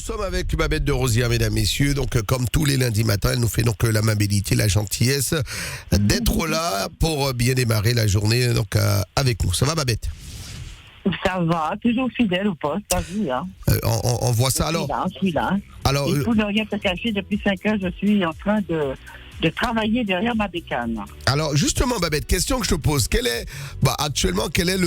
sommes avec Babette de Rosière, mesdames, messieurs. Donc, comme tous les lundis matins, elle nous fait donc l'amabilité, la gentillesse d'être là pour bien démarrer la journée donc, avec nous. Ça va, Babette? Ça va, toujours fidèle au poste, t'as vu, hein. On voit ça alors. Je suis là. Alors, Et pour ne rien te cacher, depuis 5 heures, je suis en train de travailler derrière ma bécane. alors, justement, Babette, question que je te pose. Actuellement, quelle est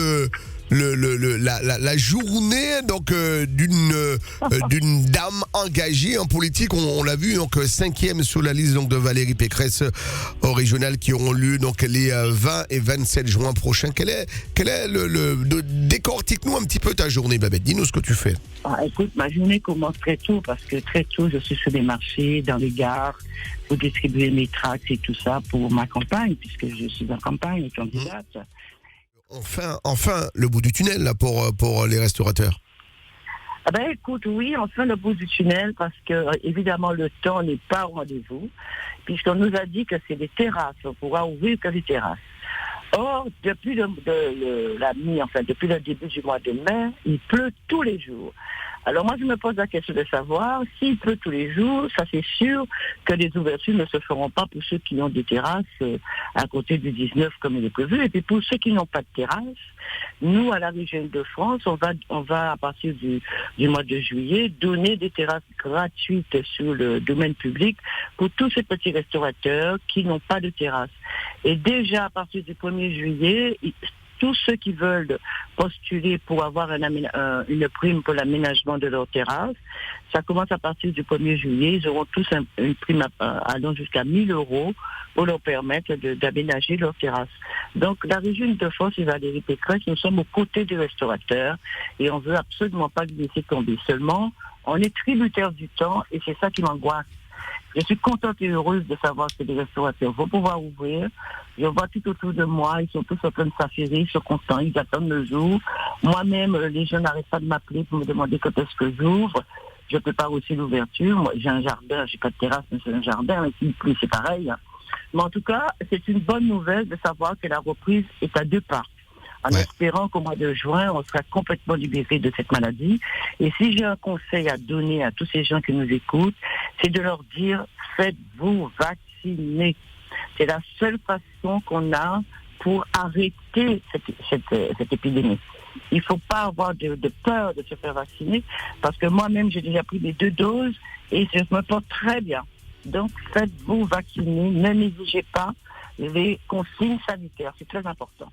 la journée donc d'une dame engagée en politique? On l'a vu, donc 5e sur la liste donc de Valérie Pécresse au régional qui auront lieu donc les 20 et 27 juin prochains. Quel est décortique-nous un petit peu ta journée, Babette. Dis-nous ce que tu fais. Écoute, ma journée commence très tôt parce que très tôt, je suis sur les marchés, dans les gares, pour distribuer mes tracts et tout ça pour ma campagne, puisque je suis en campagne candidate. Enfin, le bout du tunnel là pour les restaurateurs. Écoute, oui, enfin le bout du tunnel parce que évidemment le temps n'est pas au rendez-vous, puisqu'on nous a dit que c'est des terrasses, on pourra ouvrir que les terrasses. Or, depuis depuis le début du mois de mai, il pleut tous les jours. Alors moi, je me pose la question de savoir, s'il pleut tous les jours, ça c'est sûr que les ouvertures ne se feront pas pour ceux qui ont des terrasses à côté du 19 comme il est prévu. Et puis pour ceux qui n'ont pas de terrasse, nous, à la région de France, on va à partir du mois de juillet, donner des terrasses gratuites sur le domaine public pour tous ces petits restaurateurs qui n'ont pas de terrasse. Et déjà, à partir du 1er juillet, tous ceux qui veulent postuler pour avoir une prime pour l'aménagement de leur terrasse, ça commence à partir du 1er juillet. Ils auront tous une prime allant jusqu'à 1 000 € pour leur permettre d'aménager leur terrasse. Donc, la région de France et Valérie Pécresse, nous sommes aux côtés des restaurateurs et on ne veut absolument pas les laisser tomber. Seulement, on est tributaire du temps et c'est ça qui m'angoisse. Je suis contente et heureuse de savoir que les restaurateurs vont pouvoir ouvrir. Je vois tout autour de moi, ils sont tous en train de s'affairer, ils sont contents, ils attendent le jour. Moi-même, les gens n'arrêtent pas de m'appeler pour me demander quand est-ce que j'ouvre. Je prépare aussi l'ouverture. Moi, j'ai un jardin, j'ai pas de terrasse, mais c'est un jardin. Et s'il pleut, c'est pareil. Mais en tout cas, c'est une bonne nouvelle de savoir que la reprise est à 2 pas. En espérant qu'au mois de juin, on sera complètement libéré de cette maladie. Et si j'ai un conseil à donner à tous ces gens qui nous écoutent, c'est de leur dire, faites-vous vacciner. C'est la seule façon qu'on a pour arrêter cette épidémie. Il ne faut pas avoir de peur de se faire vacciner, parce que moi-même, j'ai déjà pris les 2 doses et je me porte très bien. Donc, faites-vous vacciner, ne négligez pas les consignes sanitaires, c'est très important.